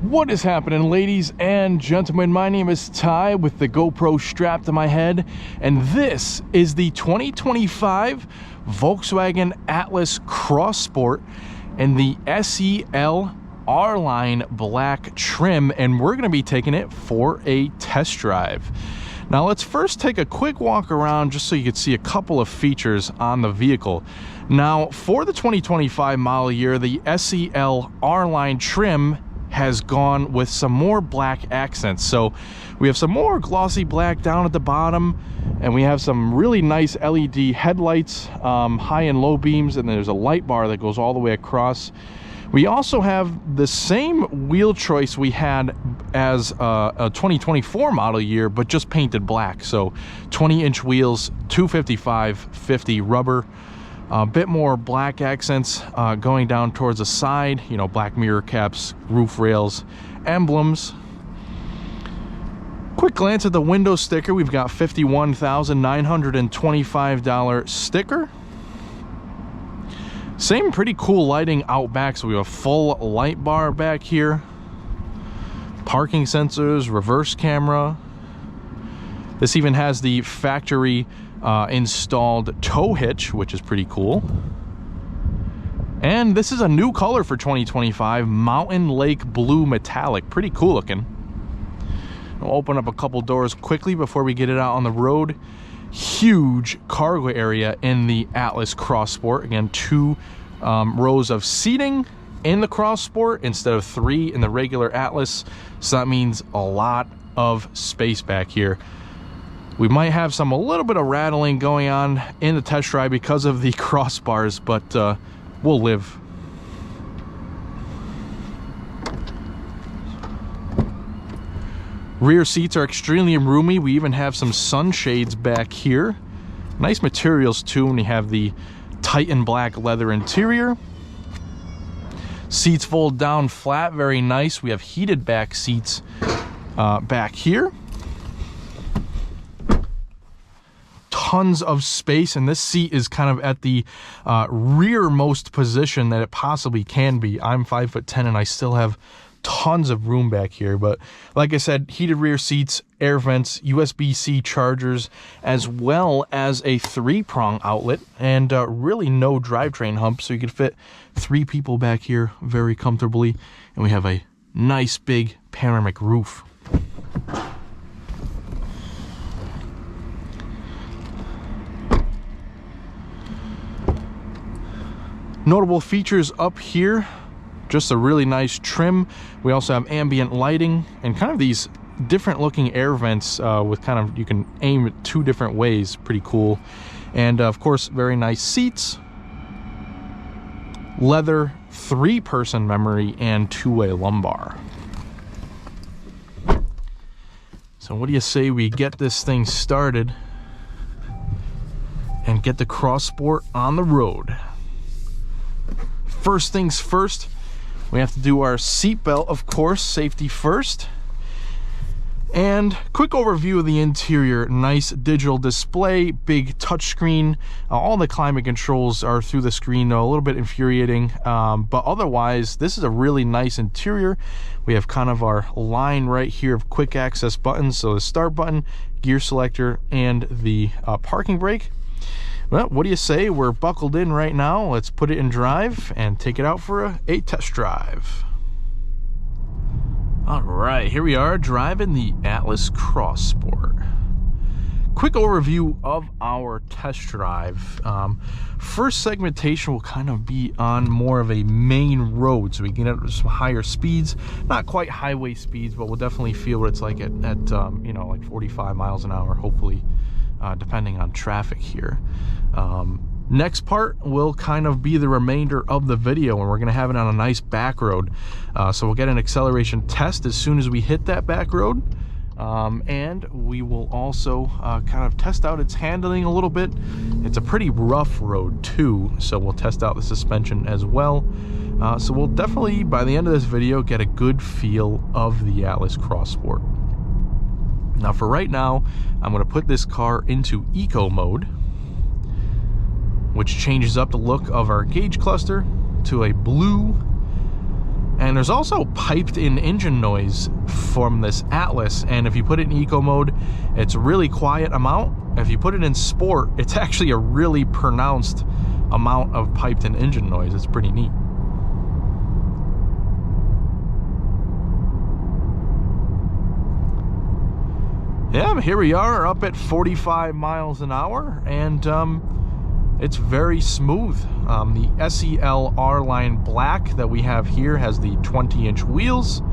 What is happening, ladies and gentlemen? My name is Ty with the GoPro strapped to my head, and this is the 2025 Volkswagen Atlas Cross Sport in the SEL R-Line black trim, and we're going to be taking it for a test drive. Now let's first take a quick walk around just so you can see a couple of features on the vehicle. Now for the 2025 model year, the SEL R-Line trim has gone with some more black accents. So we have some more glossy black down at the bottom, and we have some really nice LED headlights, high and low beams, and there's a light bar that goes all the way across. We also have the same wheel choice we had as a 2024 model year, but just painted black. So 20-inch wheels, 255/50 rubber, a bit more black accents going down towards the side, you know, black mirror caps, roof rails, emblems. Quick glance at the window sticker. We've got $51,925 sticker. Same pretty cool lighting out back. So we have a full light bar back here, parking sensors, reverse camera. This even has the factory installed tow hitch, which is pretty cool. And this is a new color for 2025, Mountain Lake Blue Metallic. Pretty cool looking. I'll open up a couple doors quickly before we get it out on the road. Huge cargo area in the Atlas Cross Sport. Again, 2 rows of seating in the Cross Sport instead of 3 in the regular Atlas. So that means a lot of space back here. We might have a little bit of rattling going on in the test drive because of the crossbars, but we'll live. Rear seats are extremely roomy. We even have some sunshades back here. Nice materials too, and we have the Titan black leather interior. Seats fold down flat, very nice. We have heated back seats back here. Tons of space, and this seat is kind of at the rearmost position that it possibly can be. I'm 5'10" and I still have tons of room back here, but like I said, heated rear seats, air vents, USB-C chargers, as well as a 3-prong outlet, and really no drivetrain hump, so you could fit 3 people back here very comfortably. And we have a nice big panoramic roof. Notable features up here, just a really nice trim. We also have ambient lighting and kind of these different looking air vents with kind of, you can aim it 2 different ways. Pretty cool. And of course, very nice seats, leather 3-person memory, and 2-way lumbar. So what do you say we get this thing started and get the Cross Sport on the road? First things first, we have to do our seatbelt, of course, safety first. And quick overview of the interior. Nice digital display, big touchscreen. All the climate controls are through the screen, though, a little bit infuriating. But otherwise, this is a really nice interior. We have kind of our line right here of quick access buttons. So the start button, gear selector, and the parking brake. Well, what do you say? We're buckled in right now. Let's put it in drive and take it out for a test drive. All right, here we are driving the Atlas Cross Sport. Quick overview of our test drive. First segmentation will kind of be on more of a main road, so we can get some higher speeds. Not quite highway speeds, but we'll definitely feel what it's like at you know, like 45 miles an hour, hopefully. Depending on traffic here. Next part will kind of be the remainder of the video, and we're going to have it on a nice back road. So we'll get an acceleration test as soon as we hit that back road. And we will also kind of test out its handling a little bit. It's a pretty rough road too, so we'll test out the suspension as well. So we'll definitely, by the end of this video, get a good feel of the Atlas Cross Sport. Now for right now, I'm going to put this car into eco mode, which changes up the look of our gauge cluster to a blue And there's also piped in engine noise from this Atlas, and if you put it in eco mode, it's a really quiet amount. If you put it in sport, it's actually a really pronounced amount of piped in engine noise. It's pretty neat. Yeah, here we are up at 45 miles an hour, and it's very smooth. The SEL R-Line Black that we have here has the 20-inch wheels,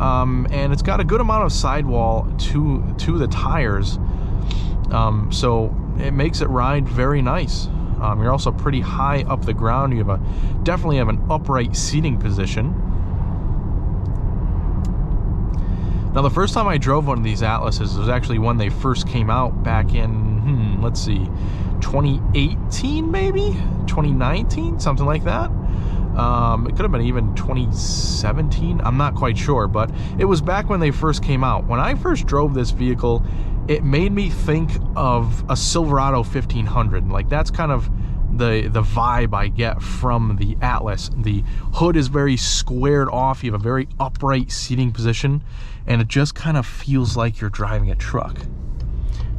and it's got a good amount of sidewall to the tires, so it makes it ride very nice. You're also pretty high up the ground. You have definitely have an upright seating position. Now, the first time I drove one of these Atlases was actually when they first came out back in, let's see, 2018 maybe? 2019? Something like that. It could have been even 2017. I'm not quite sure, but it was back when they first came out. When I first drove this vehicle, it made me think of a Silverado 1500. Like, that's kind of the vibe I get from the Atlas. The hood is very squared off. You have a very upright seating position, and it just kind of feels like you're driving a truck.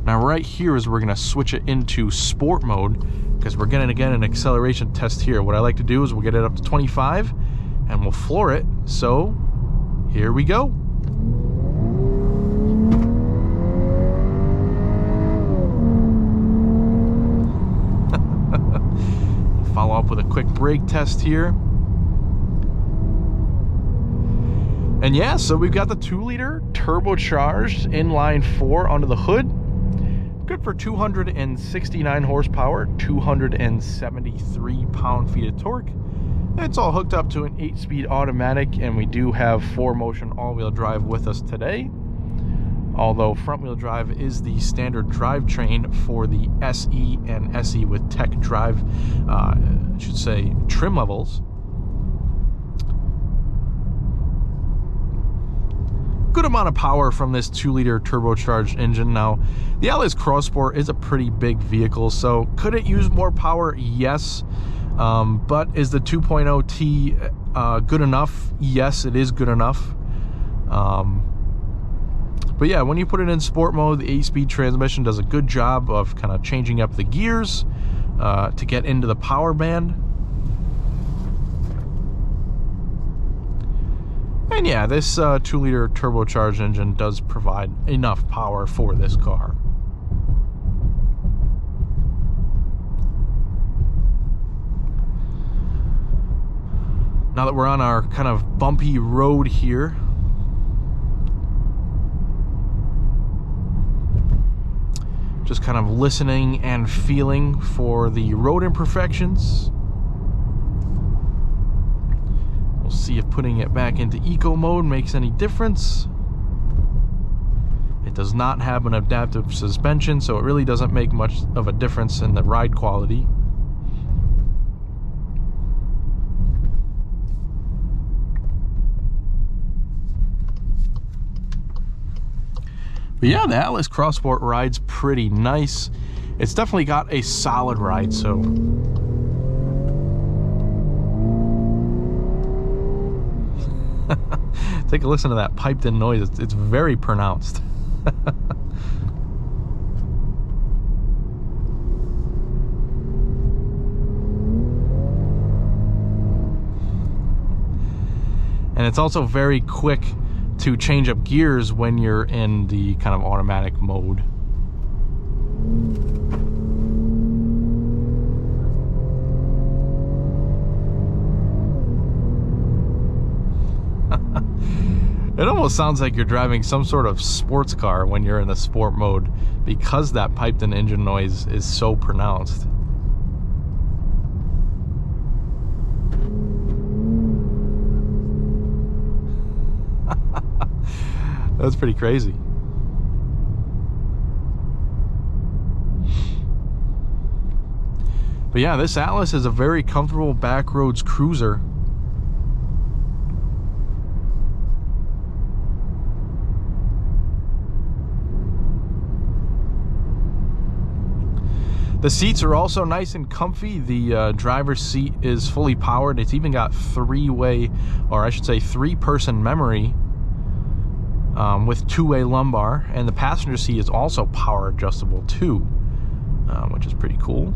Now, right here is where we're going to switch it into sport mode, because we're going to get an acceleration test here. What I like to do is we'll get it up to 25 and we'll floor it. So here we go. Follow up with a quick brake test here. And yeah, so we've got the 2-liter turbocharged inline 4 under the hood. Good for 269 horsepower, 273 pound-feet of torque. It's all hooked up to an 8-speed automatic, and we do have 4Motion all-wheel drive with us today. Although front-wheel drive is the standard drivetrain for the SE and SE with Tech Drive, I should say, trim levels. Good amount of power from this 2-liter turbocharged engine. Now, the Atlas Cross Sport is a pretty big vehicle, so could it use more power? Yes. But is the 2.0T good enough? Yes, it is good enough. But yeah, when you put it in sport mode, the 8-speed transmission does a good job of kind of changing up the gears to get into the power band. And yeah, this 2-liter turbocharged engine does provide enough power for this car. Now that we're on our kind of bumpy road here, just kind of listening and feeling for the road imperfections. We'll see if putting it back into eco mode makes any difference. It does not have an adaptive suspension, so it really doesn't make much of a difference in the ride quality. But yeah, the Atlas Cross Sport rides pretty nice. It's definitely got a solid ride, so. Take a listen to that piped in noise. It's very pronounced. And it's also very quick to change up gears when you're in the kind of automatic mode. It almost sounds like you're driving some sort of sports car when you're in the sport mode, because that piped in engine noise is so pronounced. That's pretty crazy. But yeah, this Atlas is a very comfortable backroads cruiser. The seats are also nice and comfy. The driver's seat is fully powered. It's even got three-way, or I should say three-person memory with two-way lumbar. And the passenger seat is also power adjustable too, which is pretty cool.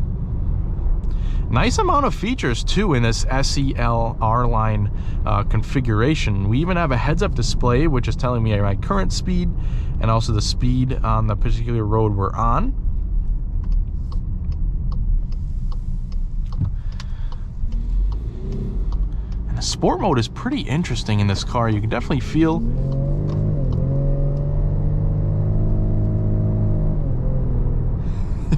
Nice amount of features too in this SEL R-Line configuration. We even have a heads-up display, which is telling me my current speed and also the speed on the particular road we're on. And the sport mode is pretty interesting in this car. You can definitely feel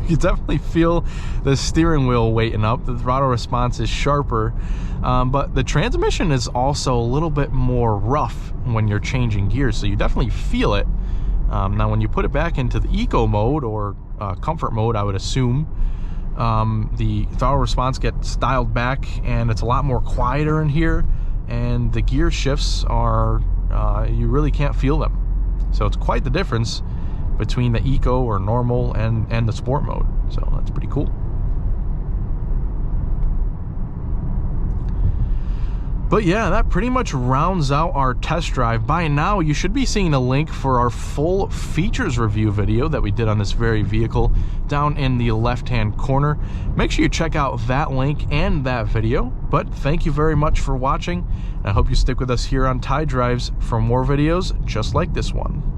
you definitely feel the steering wheel weighting up. The throttle response is sharper, but the transmission is also a little bit more rough when you're changing gears, so you definitely feel it. Now when you put it back into the eco mode or comfort mode, I would assume the throttle response gets dialed back and it's a lot more quieter in here, and the gear shifts are you really can't feel them. So it's quite the difference between the eco or normal and the sport mode. So that's pretty cool. But yeah, that pretty much rounds out our test drive. By now, you should be seeing a link for our full features review video that we did on this very vehicle down in the left-hand corner. Make sure you check out that link and that video. But thank you very much for watching. I hope you stick with us here on Ty Drives for more videos just like this one.